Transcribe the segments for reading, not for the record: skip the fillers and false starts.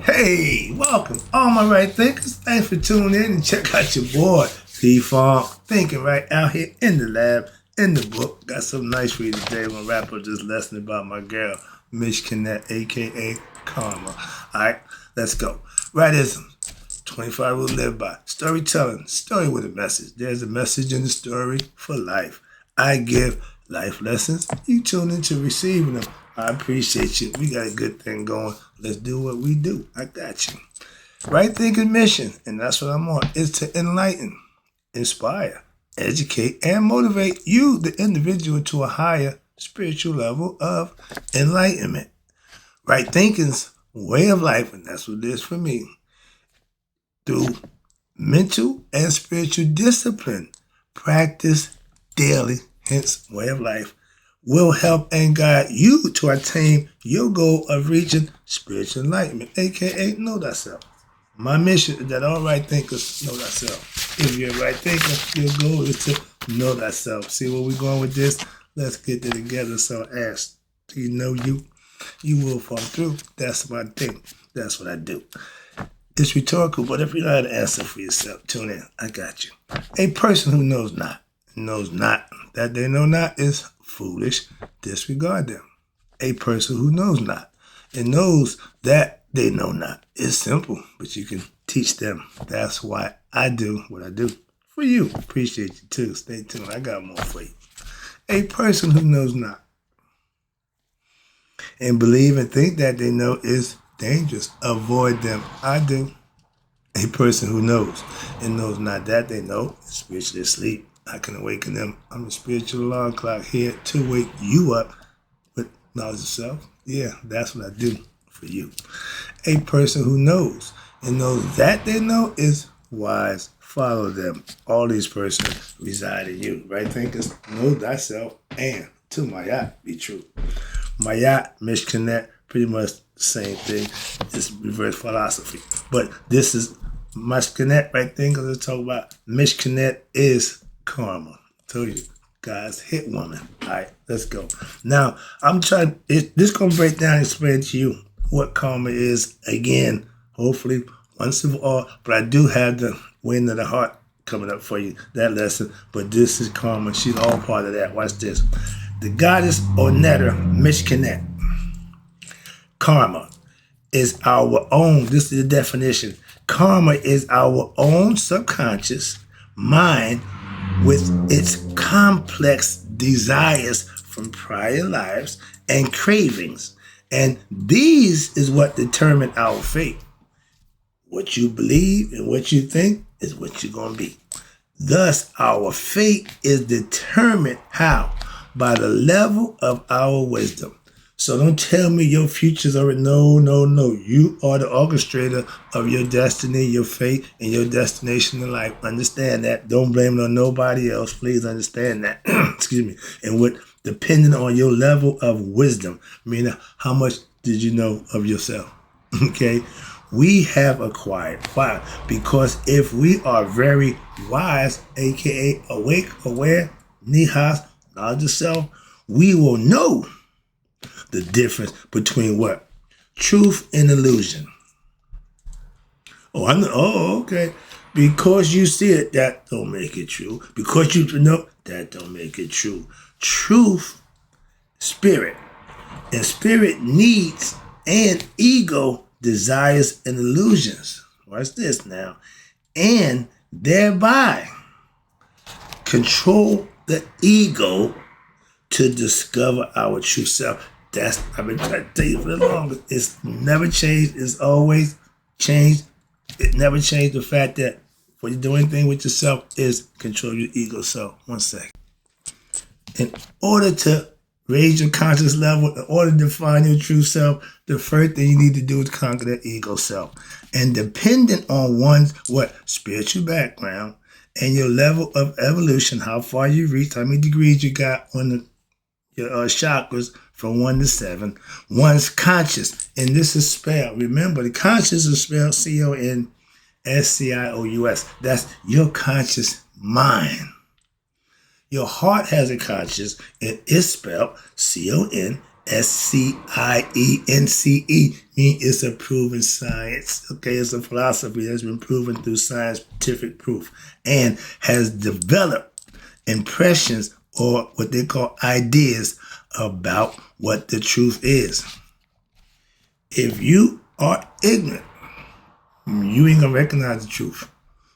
Hey, welcome, all my right thinkers. Thanks for tuning in and check out your boy, P-Funk, thinking right out here in the lab, in the book. Got something nice for you today. I'm going to wrap up this lesson about my girl, Meskhenet, a.k.a. Karma. All right, let's go. Rightism, 25 will live by. Storytelling, story with a message. There's a message in the story for life. I give life lessons. You tune into receiving them. I appreciate you. We got a good thing going. Let's do what we do. I got you. Right thinking mission, and that's what I'm on, is to enlighten, inspire, educate, and motivate you, the individual, to a higher spiritual level of enlightenment. Right thinking's way of life, and that's what it is for me, through mental and spiritual discipline, practice daily, hence way of life, will help and guide you to attain your goal of reaching spiritual enlightenment, aka know thyself. My mission is that all right thinkers know thyself. If you're a right thinker, your goal is to know thyself. See where we're going with this? Let's get it together. So ask, do you know you? You will fall through. That's my thing. That's what I do. It's rhetorical, but if you know how to answer for yourself, tune in. I got you. A person who knows not that they know not is foolish. Disregard them. A person who knows not and knows that they know not is simple, but you can teach them. That's why I do what I do for you. Appreciate you too. Stay tuned. I got more for you. A person who knows not and believe and think that they know is dangerous. Avoid them. I do. A person who knows and knows not that they know is spiritually asleep. I can awaken them. I'm a spiritual alarm clock here to wake you up with knowledge of self. Yeah, that's what I do for you. A person who knows and knows that they know is wise. Follow them. All these persons reside in you. Right thinkers, know thyself, and to Mayat be true. Mayat, Meskhenet, pretty much the same thing. It's reverse philosophy. But this is Meskhenet, right thinkers. Let's talk about Meskhenet is karma. I told you, guys, hit woman. All right, let's go. Now, I'm trying, this going to break down and explain to you what karma is again, hopefully, once and for all. But I do have the wind of the heart coming up for you, that lesson. But this is karma. She's all part of that. Watch this. The goddess or netter, Meskhenet. Karma is our own, this is the definition. Karma is our own subconscious mind with its complex desires from prior lives and cravings. And these is what determine our fate. What you believe and what you think is what you're going to be. Thus, our fate is determined how? By the level of our wisdom. So don't tell me your future's already, no. You are the orchestrator of your destiny, your fate, and your destination in life. Understand that. Don't blame it on nobody else. Please understand that. Excuse me. And what, depending on your level of wisdom, meaning how much did you know of yourself? Okay? We have acquired. Why? Because if we are very wise, aka awake, aware, nihas, knowledge of self, we will know the difference between what? Truth and illusion. Oh, I know. Oh, okay. Because you see it, that don't make it true. Because you know, that don't make it true. Truth, spirit. And spirit needs and ego desires and illusions. Watch this now. And thereby control the ego to discover our true self. That's, I've been trying to tell you for the longest. It's never changed. It's always changed. It never changed the fact that when you do anything with yourself is control your ego. So, one second. In order to raise your conscious level, in order to find your true self, the first thing you need to do is conquer that ego self. And dependent on one's spiritual background and your level of evolution, how far you reach, how many degrees you got on your chakras from 1 to 7, one's conscious, and this is spelled, remember, the conscious is spelled CONSCIOUS. That's your conscious mind. Your heart has a conscious, and it's spelled CONSCIOUS. Science, mean it's a proven science. Okay, it's a philosophy that's been proven through scientific proof and has developed impressions or what they call ideas about what the truth is. If you are ignorant, you ain't gonna recognize the truth.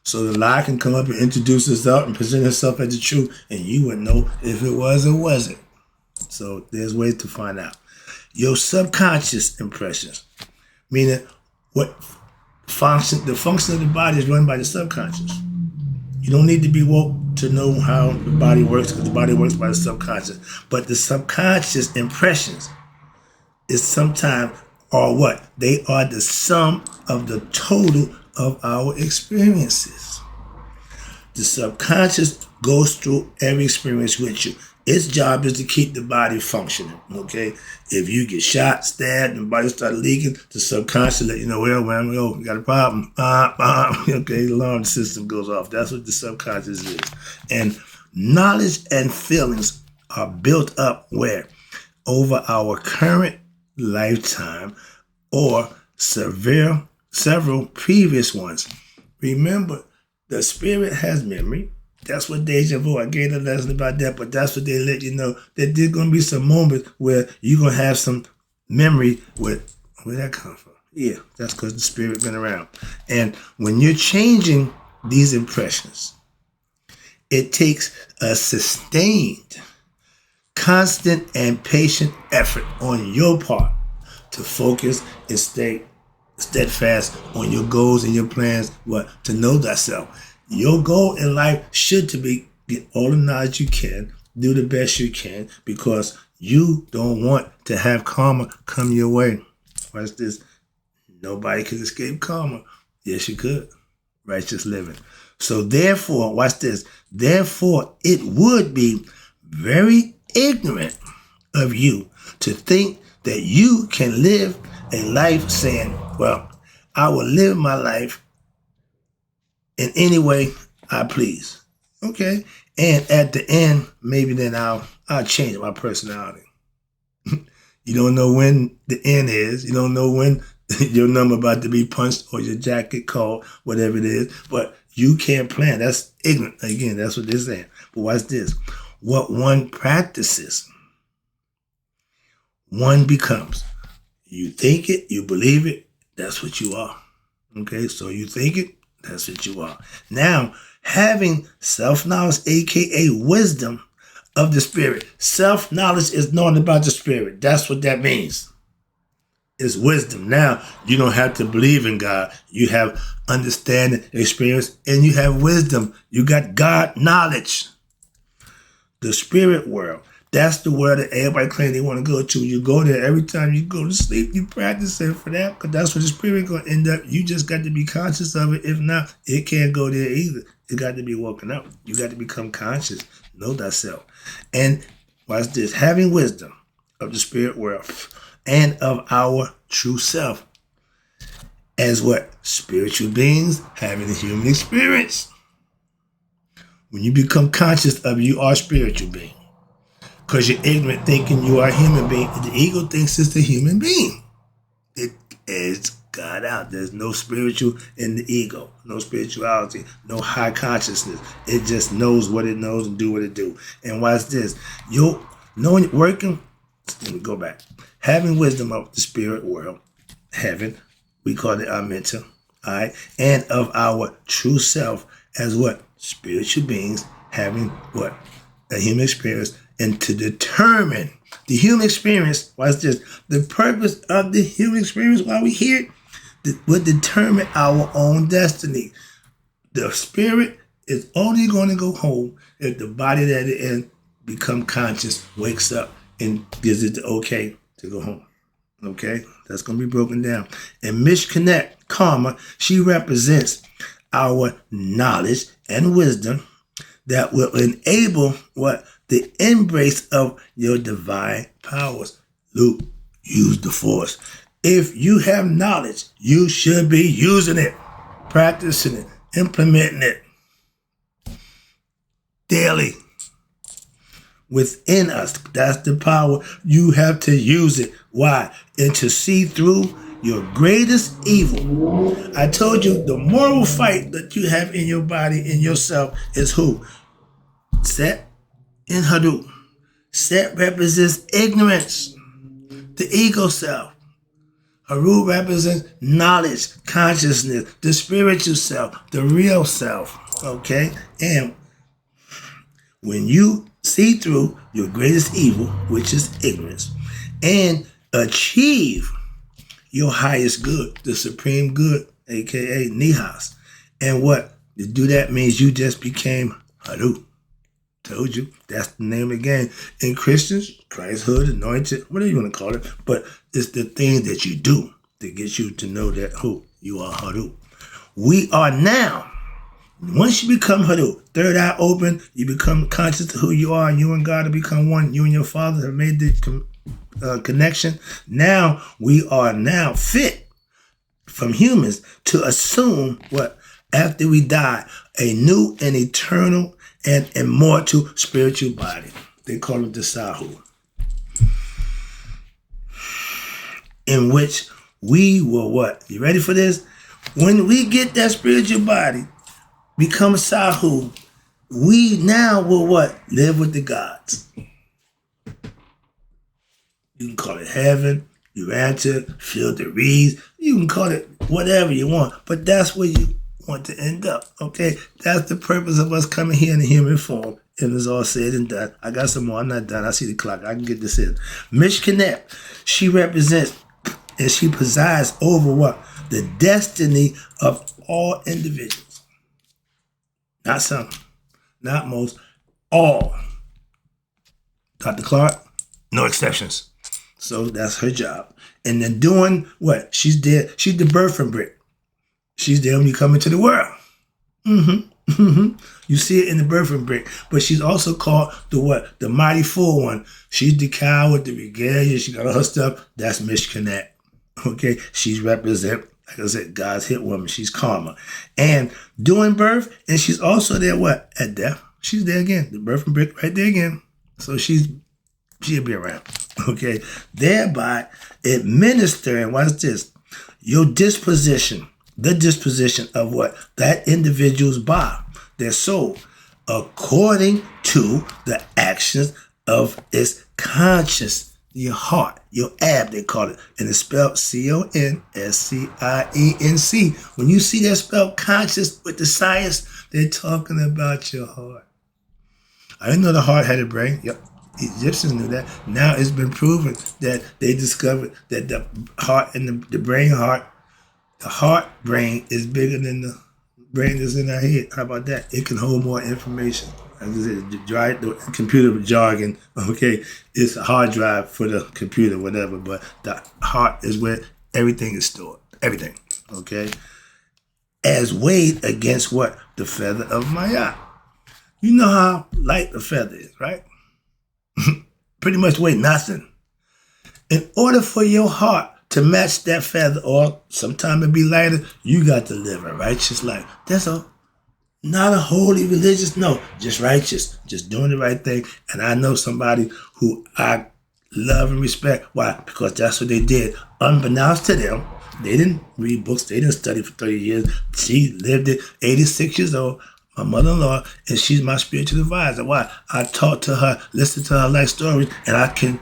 So the lie can come up and introduce itself and present itself as the truth, and you wouldn't know if it was or wasn't. So there's ways to find out. Your subconscious impressions, meaning the function of the body is run by the subconscious. You don't need to be woke to know how the body works, because the body works by the subconscious. But the subconscious impressions is sometimes are what? They are the sum of the total of our experiences. The subconscious goes through every experience with you. Its job is to keep the body functioning, okay? If you get shot, stabbed, and the body starts leaking, the subconscious let you know, well, you got a problem. Okay, the alarm system goes off. That's what the subconscious is. And knowledge and feelings are built up where? Over our current lifetime or several previous ones. Remember, the spirit has memory. That's what deja vu. I gave a lesson about that, but that's what they let you know, that there's going to be some moments where you're going to have some memory with, where'd that come from? Yeah, that's because the spirit been around. And when you're changing these impressions, it takes a sustained, constant, and patient effort on your part to focus and stay steadfast on your goals and your plans, to know thyself. Your goal in life should to be get all the knowledge you can, do the best you can, because you don't want to have karma come your way. Watch this. Nobody can escape karma. Yes, you could. Righteous living. So therefore, watch this. Therefore, it would be very ignorant of you to think that you can live a life saying, well, I will live my life in any way I please. Okay? And at the end, maybe then I'll change my personality. You don't know when the end is. You don't know when your number about to be punched or your jacket called, whatever it is. But you can't plan. That's ignorant. Again, that's what they're saying. But watch this. What one practices, one becomes. You think it, you believe it, that's what you are. Okay? So you think it, that's what you are. Now, having self-knowledge, aka wisdom of the spirit. Self-knowledge is knowing about the spirit. That's what that means. It's wisdom. Now, you don't have to believe in God. You have understanding, experience, and you have wisdom. You got God knowledge. The spirit world. That's the world that everybody claims they want to go to. You go there every time you go to sleep. You practice it for that, because that's where the spirit going to end up. You just got to be conscious of it. If not, it can't go there either. It got to be woken up. You got to become conscious. Know thyself. And watch this. Having wisdom of the spirit world and of our true self as what? Spiritual beings having a human experience. When you become conscious of you are a spiritual being. Because you're ignorant thinking you are a human being. The ego thinks it's a human being. It's got out. There's no spiritual in the ego. No spirituality. No high consciousness. It just knows what it knows and do what it do. And watch this. You knowing working, let me go back. Having wisdom of the spirit world, heaven, we call it our mental, all right? And of our true self as what? Spiritual beings having what? A human experience. And to determine the human experience, watch this, the purpose of the human experience while we're here will determine our own destiny. The spirit is only going to go home if the body that it in become conscious, wakes up, and gives it the okay to go home. Okay? That's going to be broken down. And Meskhenet, karma, she represents our knowledge and wisdom that will enable what? The embrace of your divine powers. Luke, use the force. If you have knowledge, you should be using it, practicing it, implementing it daily. within us. That's the power. You have to use it. Why? And to see through your greatest evil. I told you the moral fight that you have in your body, in yourself, is who? Set and Hadou. Set represents ignorance, the ego self. Haru represents knowledge, consciousness, the spiritual self, the real self. Okay? And when you see through your greatest evil, which is ignorance, and achieve your highest good, the supreme good, aka Nihas. And what? To do that means you just became Haru. Told you, that's the name of the game. In Christians, Christhood, anointed, whatever you want to call it, but it's the thing that you do that gets you to know that who you are, Haru. We are now, once you become Haru, third eye open, you become conscious of who you are, and you and God have become one. You and your Father have made the connection. Now we are now fit from humans to assume what? After we die, a new and eternal and immortal spiritual body. They call it the Sahu. In which we will what? You ready for this? When we get that spiritual body, become Sahu, we now will what? Live with the gods. You can call it heaven, Urantia, feel the reeds. You can call it whatever you want, but that's where you want to end up, okay? That's the purpose of us coming here in the human form. And it's all said and done. I got some more. I'm not done. I see the clock. I can get this in. Meskhenet, she represents and she presides over what? The destiny of all individuals. Not some, not most, all. Dr. Clark, no exceptions. So that's her job. And then doing what? She's there. She's the birthing brick. She's there when you come into the world. You see it in the birthing brick. But she's also called the what? The mighty full one. She's the cow with the regalia. She got all her stuff. That's Meskhenet. Okay? She's represent, like I said, God's hit woman. She's karma. And doing birth, and she's also there what? At death. She's there again. The birthing brick right there again. So she'll be around. Okay? Thereby administering, watch this, your disposition. The disposition of what? That individual's body, their soul, according to the actions of its conscience, your heart, your ab, they call it. And it's spelled Conscienc. When you see that spelled conscious with the science, they're talking about your heart. I didn't know the heart had a brain. Yep. Egyptians knew that. Now it's been proven that they discovered that the heart and the brain heart, the heart brain is bigger than the brain that's in our head. How about that? It can hold more information. Like I said, the computer jargon, okay, it's a hard drive for the computer, whatever, but the heart is where everything is stored. Everything, okay? As weighed against what? The feather of Maya. You know how light a feather is, right? Pretty much weigh nothing. In order for your heart to match that feather, or sometime it be lighter, you got to live a righteous life. That's all. Not a holy religious, no, just righteous, just doing the right thing. And I know somebody who I love and respect. Why? Because that's what they did. Unbeknownst to them, they didn't read books, they didn't study for 30 years. She lived it, 86 years old, my mother-in-law, and she's my spiritual advisor. Why? I talk to her, listen to her life stories, and I can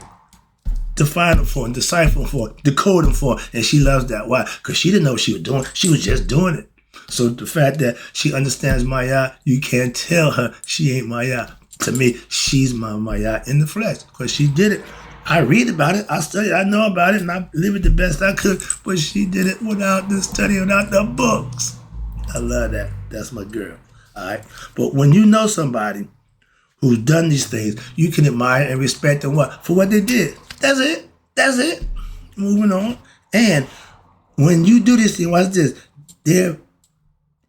define them for her, decipher them for her, decode them for her, and she loves that. Why? Because she didn't know what she was doing. She was just doing it. So the fact that she understands Maya, you can't tell her she ain't Maya. To me, she's my Maya in the flesh because she did it. I read about it, I study it, I know about it, and I live it the best I could, but she did it without the study, without the books. I love that. That's my girl. All right? But when you know somebody who's done these things, you can admire and respect them for what they did. That's it. That's it. Moving on. And when you do this thing, watch this. They're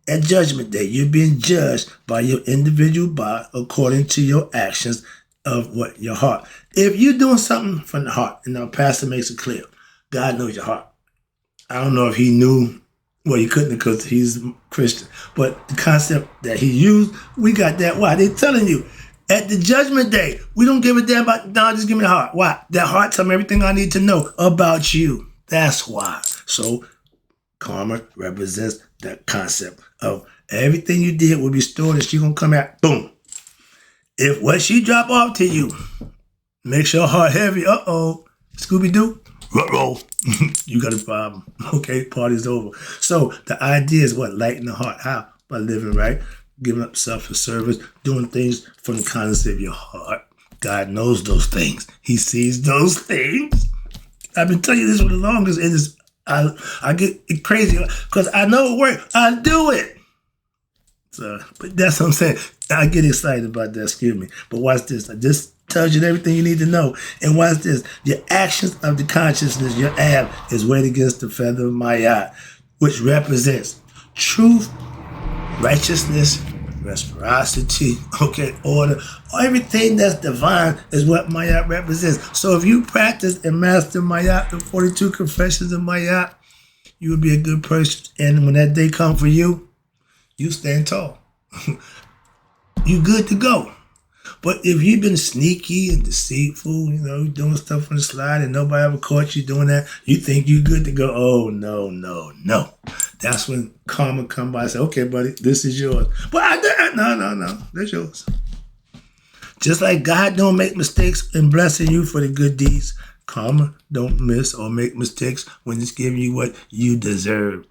at Judgment Day. You're being judged by your individual body according to your actions of what? Your heart. If you're doing something from the heart, and our pastor makes it clear, God knows your heart. I don't know if he knew, well, he couldn't because he's Christian, but the concept that he used, we got that. Why? They're telling you, At the judgment day, we don't give a damn about, no, just give me the heart. Why? That heart tells me everything I need to know about you. That's why. So karma represents that concept of everything you did will be stored and she's going to come out, boom. If what she drop off to you makes your heart heavy, Scooby-Doo, roll. You got a problem. Okay, party's over. So the idea is what? Lighten the heart. How? By living right, giving up self for service, doing things from the kindness of your heart. God knows those things. He sees those things. I've been telling you this for the longest, and I get crazy because I know it works. I do it. So, but that's what I'm saying. I get excited about that, excuse me. But watch this. I just tells you everything you need to know. And watch this. Your actions of the consciousness, your ab, is weighed against the feather of Mayat, which represents truth, righteousness, reciprocity, order. Everything that's divine is what Mayat represents. So if you practice and master Mayat, the 42 confessions of Mayat, you will be a good person. And when that day comes for you, you stand tall. You good to go. But if you've been sneaky and deceitful, doing stuff on the slide and nobody ever caught you doing that, you think you good to go. Oh, no. That's when karma come by and say, okay, buddy, this is yours. But no, that's yours. Just like God don't make mistakes in blessing you for the good deeds, karma don't miss or make mistakes when it's giving you what you deserve.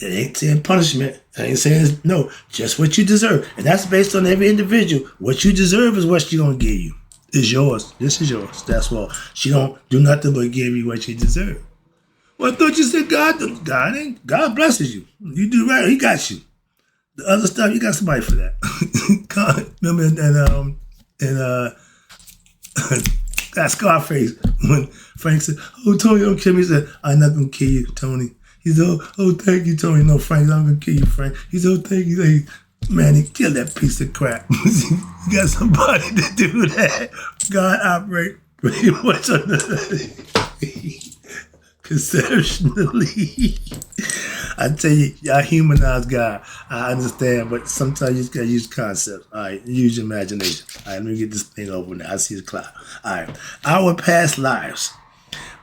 It ain't saying punishment. I ain't saying no, just what you deserve. And that's based on every individual. What you deserve is what she gonna give you. It's yours. This is yours. That's all. She don't do nothing but give you what you deserve. Well, I thought you said God blesses you. You do right, he got you. The other stuff, you got somebody for that. God, remember that Scarface when Frank said, "Oh, Tony, don't kill me." He said, "I'm not gonna kill you, Tony." He said, "Oh, thank you, Tony." No, Frank, I'm gonna kill you, Frank. He said, "Oh, thank you." Man, he killed that piece of crap. You got somebody to do that. God operate pretty much on the conceptually. I tell you, y'all humanize God. I understand, but sometimes you just gotta use concepts. All right, use your imagination. All right, let me get this thing over now. I see the cloud. All right, our past lives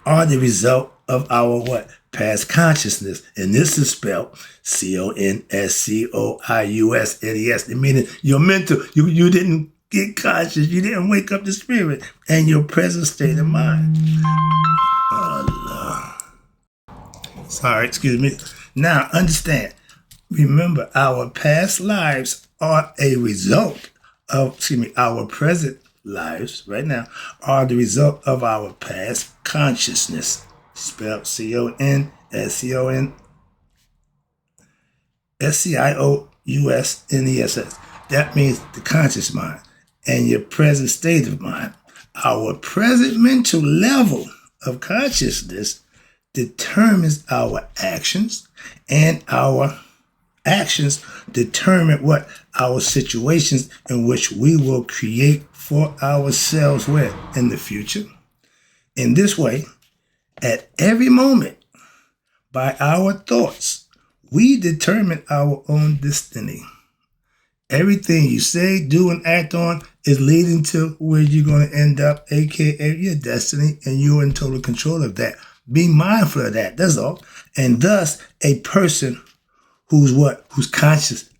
are the result of our what? Past consciousness. And this is spelled CONSCOIUSNES. Meaning your mental, you didn't get conscious, you didn't wake up the spirit and your present state of mind. Oh, Lord. Sorry, excuse me. Now, understand. Remember, our past lives are a result of, our present lives right now are the result of our past consciousness. Spelled CONSCIOUSNESS. That means the conscious mind and your present state of mind. Our present mental level of consciousness determines our actions, and our actions determine what our situations in which we will create for ourselves where in the future. In this way, at every moment, by our thoughts, we determine our own destiny. Everything you say, do, and act on is leading to where you're going to end up, aka your destiny, and you're in total control of that. Be mindful of that, that's all. And thus, a person whose conscious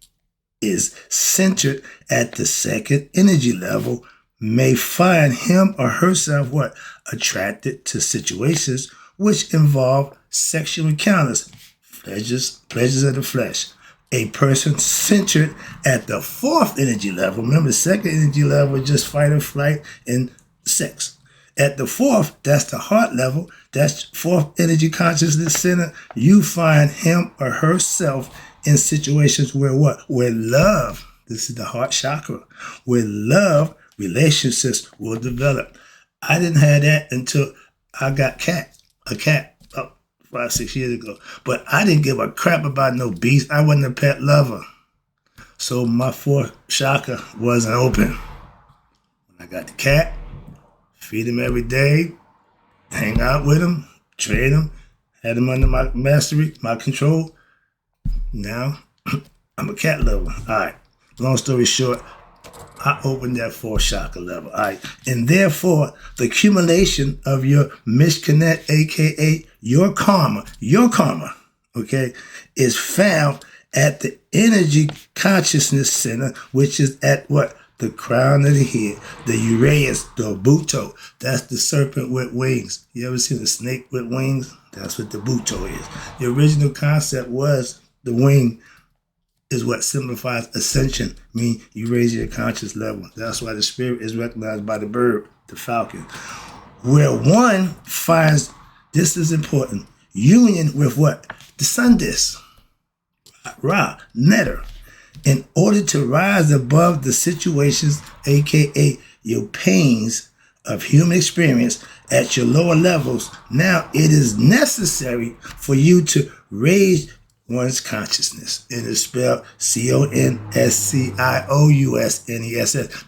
is centered at the second energy level may find him or herself attracted to situations which involve sexual encounters, pleasures of the flesh. A person centered at the fourth energy level, remember the second energy level is just fight or flight and sex. At the fourth, that's the heart level, that's fourth energy consciousness center, you find him or herself in situations where where love, this is the heart chakra, where love relationships will develop. I didn't have that until I got a cat about 5-6 years ago. But I didn't give a crap about no beast. I wasn't a pet lover. So my fourth chakra wasn't open. When I got the cat, feed him every day, hang out with him, trade him, had him under my mastery, my control. Now, I'm a cat lover. All right, long story short, I opened that fourth chakra level. All right. And therefore, the accumulation of your Meskhenet, aka your karma, okay, is found at the energy consciousness center, which is at what? The crown of the head, the Uraeus, the Buto. That's the serpent with wings. You ever seen a snake with wings? That's what the Buto is. The original concept was the wing is what signifies ascension, meaning you raise your conscious level. That's why the spirit is recognized by the bird, the falcon. Where one finds, this is important, union with what? The sun disk, Ra, Netter, in order to rise above the situations, aka your pains of human experience at your lower levels. Now it is necessary for you to raise one's consciousness. It is spelled Consciousness.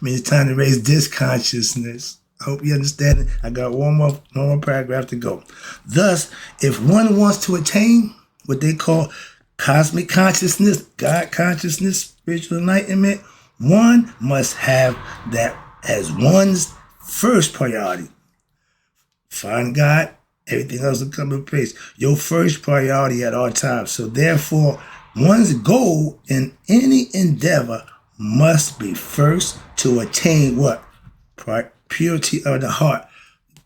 Means it's time to raise this consciousness. I hope you understand it. I got one more paragraph to go. Thus, if one wants to attain what they call cosmic consciousness, God consciousness, spiritual enlightenment, one must have that as one's first priority. Find God, everything else will come in place. Your first priority at all times. So therefore, one's goal in any endeavor must be first to attain what? Purity of the heart.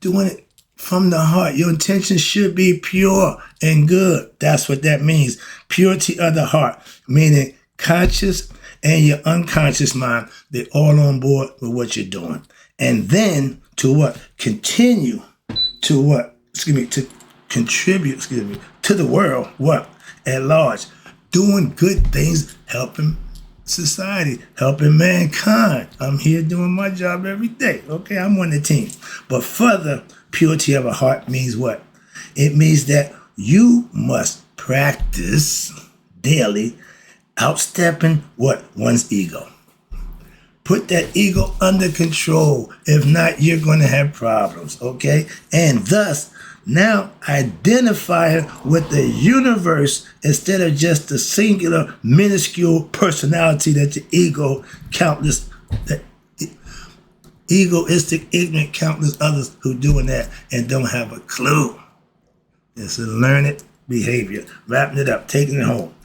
Doing it from the heart. Your intention should be pure and good. That's what that means. Purity of the heart, meaning conscious and your unconscious mind, they're all on board with what you're doing. And then to what? Continue to what? To contribute, to the world, what? At large. Doing good things, helping society, helping mankind. I'm here doing my job every day. Okay, I'm on the team. But further, purity of a heart means what? It means that you must practice daily outstepping what? One's ego. Put that ego under control. If not, you're going to have problems, okay? And thus, now identify with the universe instead of just the singular, minuscule personality that the ego, egoistic, ignorant, countless others who doing that and don't have a clue. It's a learned behavior. Wrapping it up, taking it home.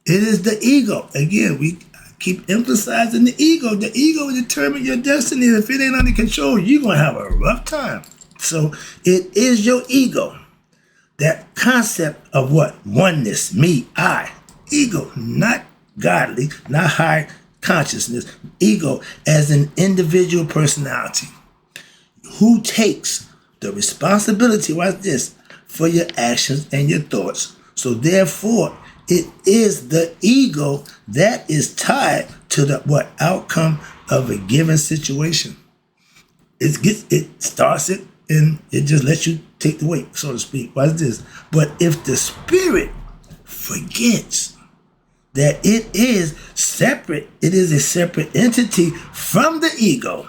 It is the ego. Again, we keep emphasizing the ego. The ego will determine your destiny. If it ain't under control, you're going to have a rough time. So it is your ego. That concept of what? Oneness, me, I. Ego, not godly, not high consciousness. Ego as an individual personality who takes the responsibility, watch this, for your actions and your thoughts. So therefore, it is the ego that is tied to the what? Outcome of a given situation. It starts it and it just lets you take the weight, so to speak. Watch this. But if the spirit forgets that it is separate, it is a separate entity from the ego,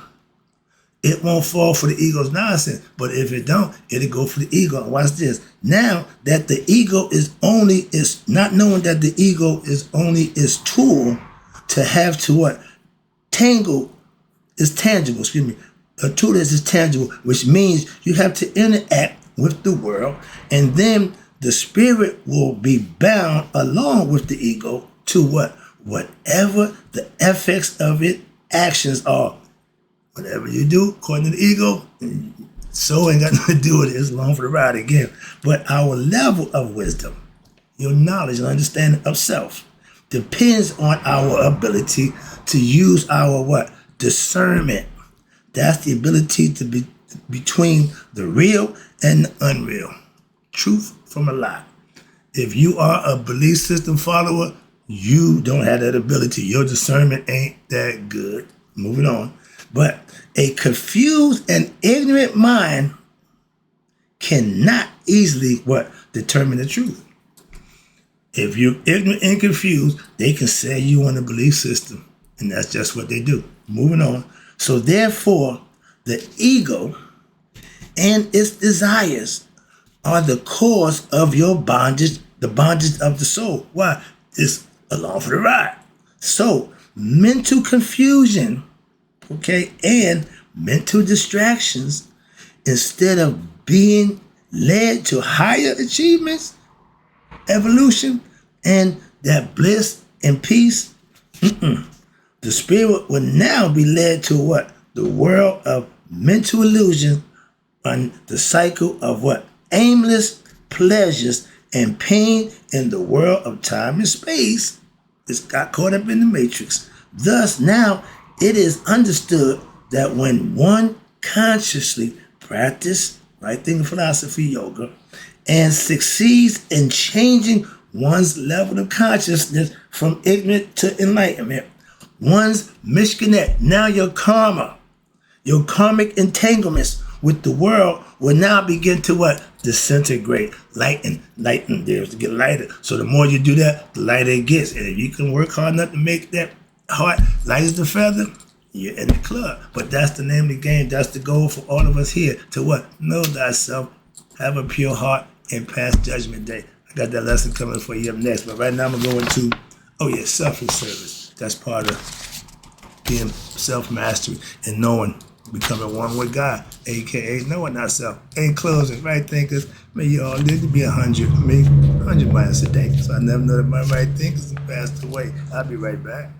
it won't fall for the ego's nonsense. But if it don't, it'll go for the ego. Watch this. Now that the ego is not knowing that the ego is only its tool to have to what? Tangible. A tool that is tangible, which means you have to interact with the world, and then the spirit will be bound along with the ego to what? Whatever the effects of its actions are. Whatever you do, according to the ego, so ain't got nothing to do with it. It's along for the ride again. But our level of wisdom, your knowledge and understanding of self, depends on our ability to use our what? Discernment. That's the ability to be between the real and the unreal. Truth from a lie. If you are a belief system follower, you don't have that ability. Your discernment ain't that good. Moving on. But a confused and ignorant mind cannot easily what? Determine the truth. If you're ignorant and confused, they can say you on a belief system. And that's just what they do. Moving on. So therefore, the ego and its desires are the cause of your bondage, the bondage of the soul. Why? It's along for the ride. So mental confusion okay, and mental distractions instead of being led to higher achievements, evolution, and that bliss and peace, the spirit will now be led to what? The world of mental illusion and the cycle of what? Aimless pleasures and pain in the world of time and space. It's got caught up in the matrix. Thus, now it is understood that when one consciously practices right thinking philosophy yoga and succeeds in changing one's level of consciousness from ignorant to enlightenment, one's Meskhenet, now your karma, your karmic entanglements with the world will now begin to what? Disintegrate, lighten there to get lighter. So the more you do that, the lighter it gets. And if you can work hard enough to make that heart light as the feather, you're in the club. But that's the name of the game. That's the goal for all of us here. To what? Know thyself, have a pure heart, and pass judgment day. I got that lesson coming for you up next. But right now I'm going to, selfish service. That's part of being self-mastery and knowing, becoming one with God, a.k.a. knowing ourselves. In closing, right thinkers, may you all live to be 100, 100 miles a day. So I never know that my right thinkers have passed away. I'll be right back.